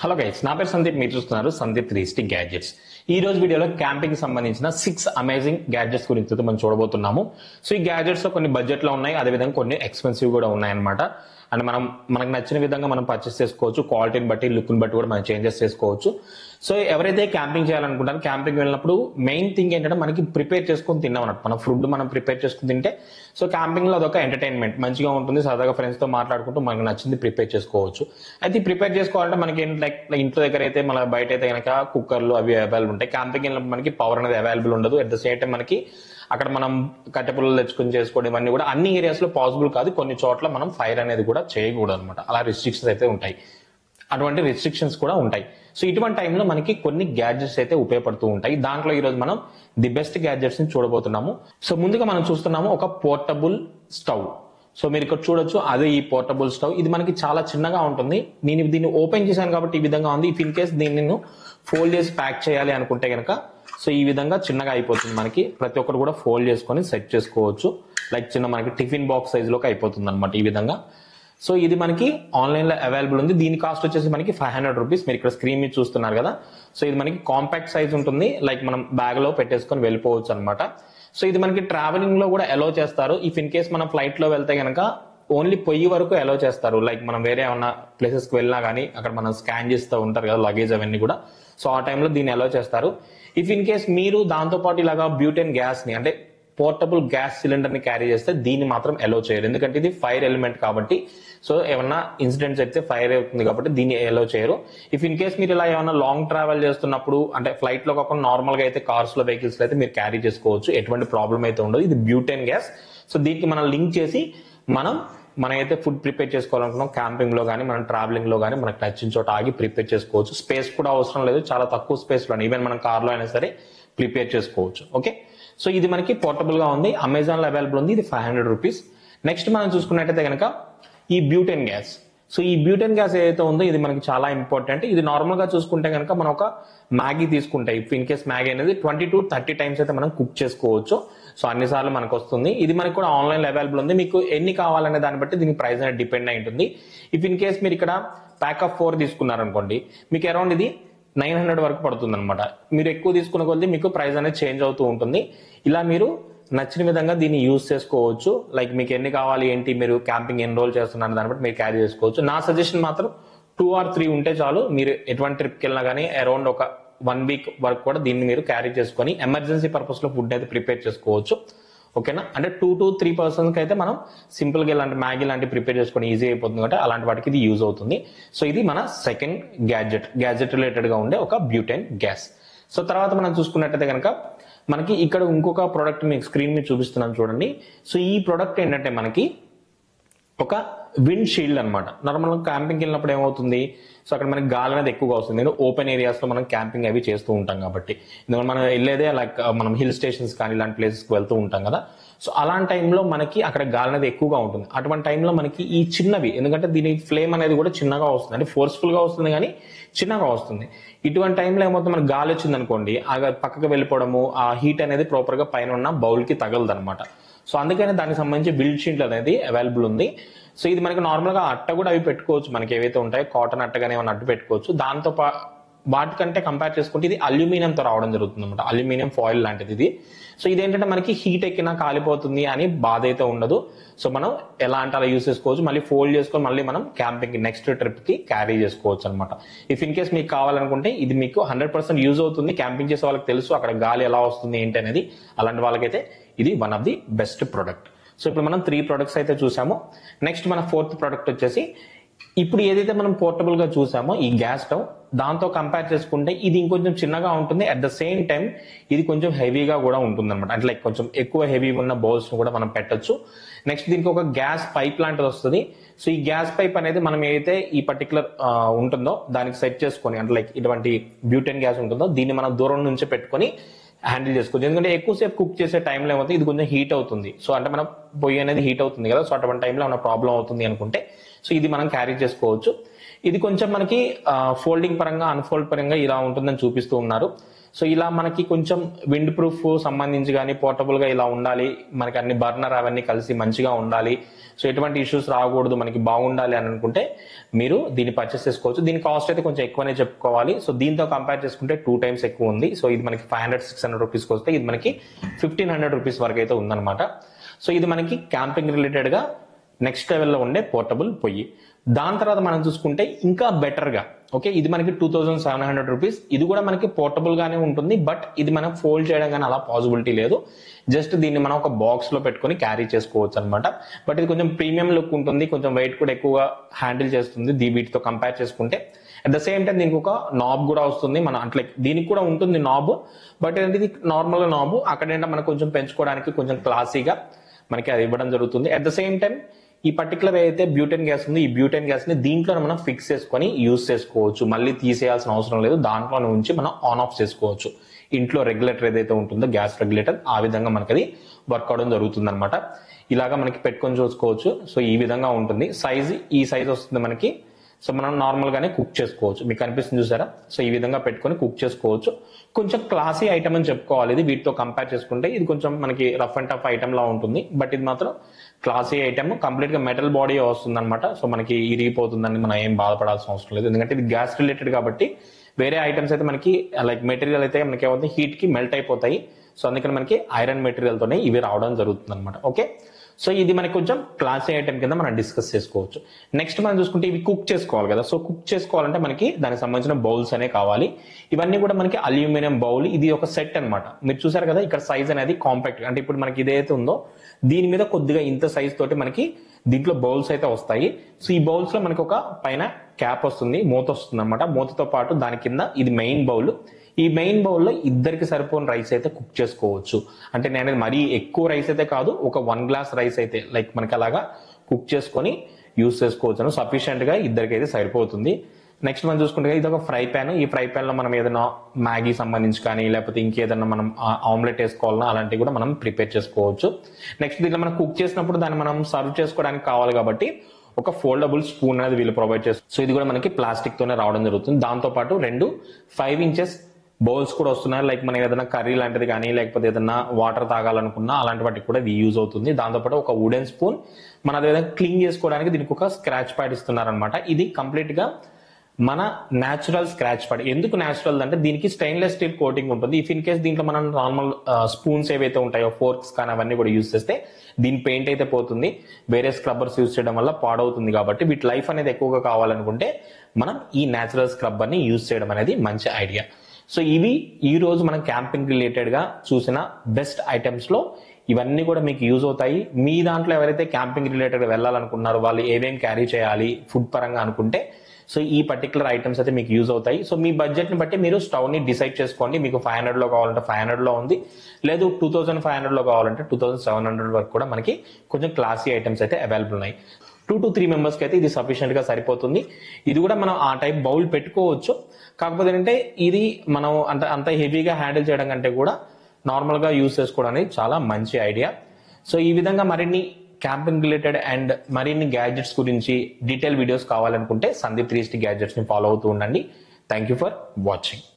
Hello guys, నా పేరు సందీప్. మీరు చూస్తున్నారు సందీప్ 360 గ్యాడ్జెట్స్. ఈ రోజు వీడియోలో క్యాంపింగ్ సంబంధించిన 6 అమేజింగ్ గ్యాడ్జెట్స్ గురించి మనం చూడబోతున్నాము. సో ఈ గ్యాడ్జెట్స్ లో కొన్ని బడ్జెట్ లో ఉన్నాయి, అదేవిధంగా కొన్ని ఎక్స్పెన్సివ్ కూడా ఉన్నాయి అనమాట. అండ్ మనకు నచ్చిన విధంగా మనం పర్చేస్ చేసుకోవచ్చు. క్వాలిటీని బట్టి, లుక్ ని బట్టి కూడా మనం చేంజెస్ చేసుకోవచ్చు. సో ఎవరైతే క్యాంపింగ్ చేయాలనుకుంటారో, క్యాంపింగ్ వెళ్ళినప్పుడు మెయిన్ థింగ్ ఏంటంటే మనకి ప్రిపేర్ చేసుకుని తిన్నాం అన్నట్టు. మన ఫుడ్ మనం ప్రిపేర్ చేసుకుని తింటే సో క్యాంపింగ్ లో అదొక ఎంటర్టైన్మెంట్ మంచిగా ఉంటుంది. సరదాగా ఫ్రెండ్స్ తో మాట్లాడుకుంటూ మనకు నచ్చింది ప్రిపేర్ చేసుకోవచ్చు. అయితే ప్రిపేర్ చేసుకోవాలంటే మనకి లైక్ ఇంట్లో దగ్గర అయితే, మన బయట అయితే కనుక కుక్కర్లు అవి అవైలబుల్ ఉంటాయి. క్యాంపింగ్ వెళ్ళినప్పుడు మనకి పవర్ అనేది అవైలబుల్ ఉండదు. అట్ ద సేమ్ టైం మనకి అక్కడ మనం కట్టెపుల్లలు తెచ్చుకుని చేసుకోవడం ఇవన్నీ కూడా అన్ని ఏరియాస్ లో పాసిబుల్ కాదు. కొన్ని చోట్ల మనం ఫైర్ అనేది కూడా చేయకూడదు అనమాట. అలా రిస్ట్రిక్షన్స్ అయితే ఉంటాయి, అటువంటి రిస్ట్రిక్షన్స్ కూడా ఉంటాయి. సో ఇటువంటి టైంలో మనకి కొన్ని గ్యాడ్జెట్స్ అయితే ఉపయోగపడుతూ ఉంటాయి. దాంట్లో ఈ రోజు మనం ది బెస్ట్ గ్యాడ్జెట్స్ ని చూడబోతున్నాము. సో ముందుగా మనం చూస్తున్నాము ఒక పోర్టబుల్ స్టవ్. సో మీరు ఇక్కడ చూడొచ్చు, అదే ఈ పోర్టబుల్ స్టవ్. ఇది మనకి చాలా చిన్నగా ఉంటుంది. నేను దీన్ని ఓపెన్ చేశాను కాబట్టి ఈ విధంగా ఉంది. ఇఫ్ ఇన్ కేస్ దీన్ని నేను ఫోల్డ్ చేసి ప్యాక్ చేయాలి అనుకుంటే కనుక సో ఈ విధంగా చిన్నగా అయిపోతుంది. మనకి ప్రతి ఒక్కరు కూడా ఫోల్డ్ చేసుకొని సెట్ చేసుకోవచ్చు. లైక్ చిన్న మనకి టిఫిన్ బాక్స్ సైజ్ లోకి అయిపోతుంది అనమాట ఈ విధంగా. సో ఇది మనకి ఆన్లైన్ లో అవైలబుల్ ఉంది. దీని కాస్ట్ వచ్చేసి మనకి 500 రూపీస్. మీరు ఇక్కడ స్క్రీన్ మీద చూస్తున్నారు కదా. సో ఇది మనకి కాంపాక్ట్ సైజ్ ఉంటుంది. లైక్ మనం బ్యాగ్ లో పెట్టేసుకొని వెళ్ళిపోవచ్చు అనమాట. సో ఇది మనకి ట్రావెలింగ్ లో కూడా అలౌ చేస్తారు. ఇఫ్ ఇన్ కేస్ మనం ఫ్లైట్ లో వెళ్తే కనుక ఓన్లీ పొయ్యి వరకు అలౌ చేస్తారు. లైక్ మనం వేరే ఏమన్నా ప్లేసెస్ కి వెళ్ళినా కానీ అక్కడ మనం స్కాన్ చేస్తూ ఉంటారు కదా లగేజ్ అవన్నీ కూడా. సో ఆ టైంలో దీన్ని అలౌ చేస్తారు. ఇఫ్ ఇన్ కేస్ మీరు దాంతో పాటు ఇలాగా బ్యూటెన్ గ్యాస్ ని అంటే పోర్టబుల్ గ్యాస్ సిలిండర్ ని క్యారీ చేస్తే దీన్ని మాత్రం అలౌ చేయరు. ఎందుకంటే ఇది ఫైర్ ఎలిమెంట్ కాబట్టి. సో ఏమన్నా ఇన్సిడెంట్స్ అయితే ఫైర్ అవుతుంది కాబట్టి దీన్ని అలౌ చేయరు. ఇఫ్ ఇన్ కేస్ మీరు ఇలా ఏమన్నా లాంగ్ ట్రావెల్ చేస్తున్నప్పుడు అంటే ఫ్లైట్ లో కాకుండా నార్మల్ గా అయితే కార్స్ లో వెహికల్స్ లో అయితే మీరు క్యారీ చేసుకోవచ్చు. ఎటువంటి ప్రాబ్లం అయితే ఉండదు. ఇది బ్యూటెన్ గ్యాస్. సో దీనికి మనం లింక్ చేసి మనం అయితే ఫుడ్ ప్రిపేర్ చేసుకోవాలనుకున్నాం క్యాంపింగ్ లో కానీ మనం ట్రావెలింగ్ లో కానీ మనకు నచ్చిన చోట ఆగి ప్రిపేర్ చేసుకోవచ్చు. స్పేస్ కూడా అవసరం లేదు, చాలా తక్కువ స్పేస్ లో ఈవెన్ మనం కార్ లో అయినా సరే ప్రిపేర్ చేసుకోవచ్చు. ఓకే, సో ఇది మనకి పోర్టబుల్ గా ఉంది. అమెజాన్ లో అవైలబుల్ ఉంది. ఇది 500 రూపీస్. నెక్స్ట్ మనం చూసుకున్నట్టయితే కనుక ఈ బ్యూటెన్ గ్యాస్. సో ఈ బ్యూటెన్ గ్యాస్ ఏదైతే ఉందో ఇది మనకి చాలా ఇంపార్టెంట్. ఇది నార్మల్ గా చూసుకుంటే కనుక మనం ఒక మ్యాగీ తీసుకుంటే ఇఫ్ ఇన్ కేస్ మ్యాగీ అనేది 20 to 30 టైమ్స్ అయితే మనం కుక్ చేసుకోవచ్చు. సో అన్ని సార్లు మనకు వస్తుంది. ఇది మనకి కూడా ఆన్లైన్ లో అవైలబుల్ ఉంది. మీకు ఎన్ని కావాలనే దాన్ని బట్టి దీని ప్రైస్ అనేది డిపెండ్ అయి ఉంటుంది. ఇఫ్ ఇన్ కేస్ మీరు ఇక్కడ ప్యాక్ ఆఫ్ 4 తీసుకున్నారనుకోండి, మీకు అరౌండ్ ఇది 900 వరకు పడుతుంది అనమాట. మీరు ఎక్కువ తీసుకున్న కొద్దీ మీకు ప్రైస్ అనేది చేంజ్ అవుతూ ఉంటుంది. ఇలా మీరు నచ్చిన విధంగా దీన్ని యూజ్ చేసుకోవచ్చు. లైక్ మీకు ఎన్ని కావాలి ఏంటి, మీరు క్యాంపింగ్ ఎన్రోల్ చేస్తున్నారు దాన్ని బట్టి మీరు క్యారీ చేసుకోవచ్చు. నా సజెషన్ మాత్రం 2 or 3 ఉంటే చాలు. మీరు ఎటువంటి ట్రిప్కి వెళ్ళినా కానీ అరౌండ్ ఒక 1 week వరకు కూడా దీన్ని మీరు క్యారీ చేసుకొని ఎమర్జెన్సీ పర్పస్ లో ఫుడ్ అయితే ప్రిపేర్ చేసుకోవచ్చు. ఓకేనా, అంటే 2 to 3 పర్సన్స్ అయితే మనం సింపుల్ గా ఇలాంటి మ్యాగీ లాంటి ప్రిపేర్ చేసుకొని ఈజీ అయిపోతుంది కాబట్టి అలాంటి వాటికి ఇది యూజ్ అవుతుంది. సో ఇది మన సెకండ్ గ్యాడ్జెట్ రిలేటెడ్ గా ఉండే ఒక బ్యూటెన్ గ్యాస్. సో తర్వాత మనం చూసుకున్నట్టయితే కనుక మనకి ఇక్కడ ఇంకొక ప్రోడక్ట్ మీకు స్క్రీన్ మీద చూపిస్తున్నాను చూడండి. సో ఈ ప్రోడక్ట్ ఏంటంటే మనకి ఒక విండ్ షీల్డ్ అనమాట. నార్మల్ క్యాంపింగ్ వెళ్ళినప్పుడు ఏమవుతుంది, సో అక్కడ మనకి గాలి అనేది ఎక్కువగా వస్తుంది. ఎందుకంటే ఓపెన్ ఏరియాస్ లో మనం క్యాంపింగ్ అవి చేస్తూ ఉంటాం కాబట్టి. ఎందుకంటే మనం వెళ్ళేదే లైక్ మనం హిల్ స్టేషన్స్ కానీ ఇలాంటి ప్లేసెస్ కి వెళ్తూ ఉంటాం కదా. సో అలాంటి టైంలో మనకి అక్కడ గాలి అనేది ఎక్కువగా ఉంటుంది. అటువంటి టైంలో మనకి ఈ చిన్నవి, ఎందుకంటే దీని ఫ్లేమ్ అనేది కూడా చిన్నగా వస్తుంది, అంటే ఫోర్స్ఫుల్ గా వస్తుంది కానీ చిన్నగా వస్తుంది. ఇటువంటి టైంలో ఏమవుతుంది, మనకి గాలి వచ్చింది అనుకోండి, ఆ పక్కకు వెళ్ళిపోవడము, ఆ హీట్ అనేది ప్రాపర్ గా పైన ఉన్న బౌల్ కి తగలదు అనమాట. సో అందుకని దానికి సంబంధించి బిల్డ్ షీట్ అనేది అవైలబుల్ ఉంది. సో ఇది మనకి నార్మల్ గా అట్ట కూడా అవి పెట్టుకోవచ్చు. మనకి ఏవైతే ఉంటాయో కాటన్ అట్టగానే ఏమైనా అట్టు పెట్టుకోవచ్చు. దాంతో వాటికంటే కంపేర్ చేసుకుంటే ఇది అల్యూమినియం తో రావడం జరుగుతుంది అనమాట. అల్యూమినియం ఫాయిల్ లాంటిది ఇది. సో ఇదేంటంటే మనకి హీట్ ఎక్కినా కాలిపోతుంది అని బాధ అయితే ఉండదు. సో మనం ఎలా అంటే అలా యూజ్ చేసుకోవచ్చు. మళ్ళీ ఫోల్డ్ చేసుకొని మళ్ళీ మనం క్యాంపింగ్ నెక్స్ట్ ట్రిప్ కి క్యారీ చేసుకోవచ్చు అనమాట. ఇఫ్ ఇన్ కేస్ మీకు కావాలనుకుంటే ఇది మీకు 100% యూజ్ అవుతుంది. క్యాంపింగ్ చేసే వాళ్ళకి తెలుసు అక్కడ గాలి ఎలా వస్తుంది ఏంటి అనేది. అలాంటి వాళ్ళకైతే ఇది one of the best product. So ఇప్పుడు మనం 3 ప్రొడక్ట్స్ అయితే చూసాము. నెక్స్ట్ మన 4th ప్రొడక్ట్ వచ్చేసి ఇప్పుడు ఏదైతే మనం పోర్టబుల్ గా చూసామో ఈ గ్యాస్ స్టవ్, దాంతో కంపేర్ చేసుకుంటే ఇది ఇంకొంచెం చిన్నగా ఉంటుంది. అట్ ద సేమ్ టైం ఇది కొంచెం హెవీగా కూడా ఉంటుంది అనమాట. అంటే లైక్ కొంచెం ఎక్కువ హెవీ ఉన్న బౌల్స్ ను కూడా మనం పెట్టొచ్చు. నెక్స్ట్ దీనికి ఒక గ్యాస్ పైప్ లాంటిది వస్తుంది. సో ఈ గ్యాస్ పైప్ అనేది మనం ఏదైతే ఈ పర్టికులర్ ఉంటుందో దానికి సెట్ చేసుకొని, అంటే లైక్ ఇటువంటి బ్యూటెన్ గ్యాస్ ఉంటుందో దీన్ని మనం దూరం నుంచే పెట్టుకొని హ్యాండిల్ చేసుకోవచ్చు. ఎందుకంటే ఎక్కువసేపు కుక్ చేసే టైంలో ఏమవుతుంది, ఇది కొంచెం హీట్ అవుతుంది. సో అంటే మన పొయ్యి అనేది హీట్ అవుతుంది కదా. సో అటువంటి టైంలో ఏమైనా ప్రాబ్లం అవుతుంది అనుకుంటే సో ఇది మనం క్యారీ చేసుకోవచ్చు. ఇది కొంచెం మనకి ఫోల్డింగ్ పరంగా అన్ఫోల్డ్ పరంగా ఇలా ఉంటుందని చూపిస్తూ ఉన్నారు. సో ఇలా మనకి కొంచెం విండ్ ప్రూఫ్ సంబంధించి కానీ పోర్టబుల్ గా ఇలా ఉండాలి, మనకి అన్ని బర్నర్ అవన్నీ కలిసి మంచిగా ఉండాలి, సో ఎటువంటి ఇష్యూస్ రాకూడదు, మనకి బాగుండాలి అని అనుకుంటే మీరు దీన్ని పర్చేస్ చేసుకోవచ్చు. దీని కాస్ట్ అయితే కొంచెం ఎక్కువనే చెప్పుకోవాలి. సో దీంతో కంపేర్ చేసుకుంటే 2 times ఎక్కువ ఉంది. సో ఇది మనకి 500-600 రూపీస్కి వస్తే ఇది మనకి 1500 రూపీస్ వరకు అయితే ఉందన్నమాట. సో ఇది మనకి క్యాంపింగ్ రిలేటెడ్ గా నెక్స్ట్ లెవెల్లో ఉండే పోర్టబుల్ పొయ్యి. దాని తర్వాత మనం చూసుకుంటే ఇంకా బెటర్ గా ఓకే, ఇది మనకి 2700 రూపీస్. ఇది కూడా మనకి పోర్టబుల్ గానే ఉంటుంది, బట్ ఇది మనం ఫోల్డ్ చేయడం కానీ అలా పాసిబిలిటీ లేదు. జస్ట్ దీన్ని మనం ఒక బాక్స్ లో పెట్టుకొని క్యారీ చేసుకోవచ్చు అనమాట. బట్ ఇది కొంచెం ప్రీమియం లుక్ ఉంటుంది, కొంచెం వెయిట్ కూడా ఎక్కువగా హ్యాండిల్ చేస్తుంది వీటితో కంపేర్ చేసుకుంటే. అట్ ద సేమ్ టైం దీనికి ఒక నాబ్ కూడా వస్తుంది. మన అంటే దీనికి కూడా ఉంటుంది నాబ్, బట్ ఇది నార్మల్ నాబ్. అక్కడేంటే మనకు కొంచెం పెంచుకోవడానికి కొంచెం క్లాసీగా మనకి అది ఇవ్వడం జరుగుతుంది. అట్ ద సేమ్ టైం ఈ పర్టికులర్ ఏదైతే బ్యూటెన్ గ్యాస్ ఉంది, ఈ బ్యూటెన్ గ్యాస్ ని దీంట్లో మనం ఫిక్స్ చేసుకొని యూజ్ చేసుకోవచ్చు. మళ్ళీ తీసేయాల్సిన అవసరం లేదు, దాంట్లోనే ఉంచి మనం ఆన్ ఆఫ్ చేసుకోవచ్చు. ఇంట్లో రెగ్యులేటర్ ఏదైతే ఉంటుందో గ్యాస్ రెగ్యులేటర్, ఆ విధంగా మనకి అది వర్క్ అవడం జరుగుతుంది అనమాట. ఇలాగా మనకి పెట్టుకొని చూసుకోవచ్చు. సో ఈ విధంగా ఉంటుంది. ఈ సైజ్ వస్తుంది మనకి. సో మనం నార్మల్ గానే కుక్ చేసుకోవచ్చు. మీకు కనిపిస్తుంది చూసారా? సో ఈ విధంగా పెట్టుకొని కుక్ చేసుకోవచ్చు. కొంచెం క్లాసీ ఐటమ్ అని చెప్పుకోవాలి. ఇది వీటితో కంపేర్ చేసుకుంటే ఇది కొంచెం మనకి రఫ్ అండ్ టఫ్ ఐటమ్ లా ఉంటుంది, బట్ ఇది మాత్రం క్లాసీ ఐటమ్. కంప్లీట్ గా మెటల్ బాడీ వస్తుంది అనమాట. సో మనకి ఇరిగిపోతుందని మనం ఏం బాధపడాల్సిన అవసరం లేదు, ఎందుకంటే ఇది గ్యాస్ రిలేటెడ్ కాబట్టి. వేరే ఐటమ్స్ అయితే మనకి లైక్ మెటీరియల్ అయితే మనకి ఏమవుతుంది, హీట్ కి మెల్ట్ అయిపోతాయి. సో అందుకని మనకి ఐరన్ మెటీరియల్ తోనే ఇవి రావడం జరుగుతుంది అనమాట. ఓకే, సో ఇది మనకి కొంచెం క్లాసీ ఐటమ్ కింద మనం డిస్కస్ చేసుకోవచ్చు. నెక్స్ట్ మనం చూసుకుంటే ఇవి కుక్ చేసుకోవాలి కదా. సో కుక్ చేసుకోవాలంటే మనకి దానికి సంబంధించిన బౌల్స్ అనే కావాలి. ఇవన్నీ కూడా మనకి అల్యూమినియం బౌల్, ఇది ఒక సెట్ అనమాట. మీరు చూసారు కదా ఇక్కడ సైజ్ అనేది కాంపాక్ట్, అంటే ఇప్పుడు మనకి ఇదైతే ఉందో దీని మీద కొద్దిగా ఇంత సైజ్ తోటి మనకి దీంట్లో బౌల్స్ అయితే వస్తాయి. సో ఈ బౌల్స్ లో మనకి ఒక పైన క్యాప్ వస్తుంది, మూత వస్తుంది అనమాట. మూతతో పాటు దాని కింద ఇది మెయిన్ బౌల్. ఈ మెయిన్ బౌల్లో ఇద్దరికి సరిపోని రైస్ అయితే కుక్ చేసుకోవచ్చు. అంటే నేను మరీ ఎక్కువ రైస్ అయితే కాదు, ఒక 1 glass రైస్ అయితే లైక్ మనకి అలాగా కుక్ చేసుకొని యూస్ చేసుకోవచ్చు. సఫిషియెంట్ గా ఇద్దరికి అయితే సరిపోతుంది. నెక్స్ట్ మనం చూసుకుంటే ఇది ఒక ఫ్రై ప్యాన్. ఈ ఫ్రై ప్యాన్ లో మనం ఏదైనా మ్యాగీ సంబంధించి కానీ లేకపోతే ఇంకేదైనా మనం ఆమ్లెట్ వేసుకోవాలన్నా అలాంటివి కూడా మనం ప్రిపేర్ చేసుకోవచ్చు. నెక్స్ట్ దీంట్లో మనం కుక్ చేసినప్పుడు దాన్ని మనం సర్వ్ చేసుకోవడానికి కావాలి కాబట్టి ఒక ఫోల్డబుల్ స్పూన్ అనేది వీళ్ళు ప్రొవైడ్ చేస్తారు. సో ఇది కూడా మనకి ప్లాస్టిక్ తోనే రావడం జరుగుతుంది. దాంతో పాటు 2 5 inches బౌల్స్ కూడా వస్తున్నాయి. లైక్ మనం ఏదైనా కర్రీ లాంటిది కానీ లేకపోతే ఏదైనా వాటర్ తాగాలనుకున్నా అలాంటి వాటికి కూడా ఇది యూజ్ అవుతుంది. దాంతోపాటు ఒక వుడెన్ స్పూన్, మన ఏదైనా క్లీన్ చేసుకోవడానికి దీనికి ఒక స్క్రాచ్ ప్యాడ్ ఇస్తున్నారనమాట. ఇది కంప్లీట్ గా మన న్యాచురల్ స్క్రాచ్ ప్యాడ్. ఎందుకు న్యాచురల్ అంటే దీనికి స్టెయిన్లెస్ స్టీల్ కోటింగ్ ఉంటుంది. ఇఫ్ ఇన్ కేస్ దీంట్లో మనం నార్మల్ స్పూన్స్ ఏవైతే ఉంటాయో, ఫోర్క్స్ కానీ అవన్నీ కూడా యూజ్ చేస్తే దీని పెయింట్ అయితే పోతుంది. వేరే స్క్రబ్బర్స్ యూజ్ చేయడం వల్ల పాడవుతుంది. కాబట్టి వీటి లైఫ్ అనేది ఎక్కువగా కావాలనుకుంటే మనం ఈ న్యాచురల్ స్క్రబ్బర్ ని యూజ్ చేయడం అనేది మంచి ఐడియా. సో ఇవి ఈ రోజు మనం క్యాంపింగ్ రిలేటెడ్ గా చూసిన బెస్ట్ ఐటమ్స్ లో ఇవన్నీ కూడా మీకు యూజ్ అవుతాయి. మీ దాంట్లో ఎవరైతే క్యాంపింగ్ రిలేటెడ్ వెళ్ళాలనుకున్నారో వాళ్ళు ఏమేం క్యారీ చేయాలి ఫుడ్ పరంగా అనుకుంటే సో ఈ పర్టికులర్ ఐటమ్స్ అయితే మీకు యూజ్ అవుతాయి. సో మీ బడ్జెట్ ని బట్టి మీరు స్టవ్ ని డిసైడ్ చేసుకోండి. మీకు 500 లో కావాలంటే 500 లో ఉంది, లేదు 2500 లో కావాలంటే 2700 వరకు కూడా మనకి కొంచెం క్లాసీ ఐటమ్స్ అయితే అవైలబుల్ ఉన్నాయి. 2 to 3 members కి అయితే ఇది సఫిషియెంట్ గా సరిపోతుంది. ఇది కూడా మనం ఆ టైప్ బౌల్ పెట్టుకోవచ్చు. కాకపోతే ఏంటంటే ఇది మనం అంత హెవీగా హ్యాండిల్ చేయడం కంటే కూడా నార్మల్ గా యూజ్ చేసుకోవడానికి చాలా మంచి ఐడియా. సో ఈ విధంగా మరిన్ని క్యాంపింగ్ రిలేటెడ్ అండ్ మరిన్ని గ్యాడ్జెట్స్ గురించి డీటెయిల్ వీడియోస్ కావాలనుకుంటే సందీప్ 360 గ్యాడ్జెట్స్ ని ఫాలో అవుతూ ఉండండి. Thank you for watching.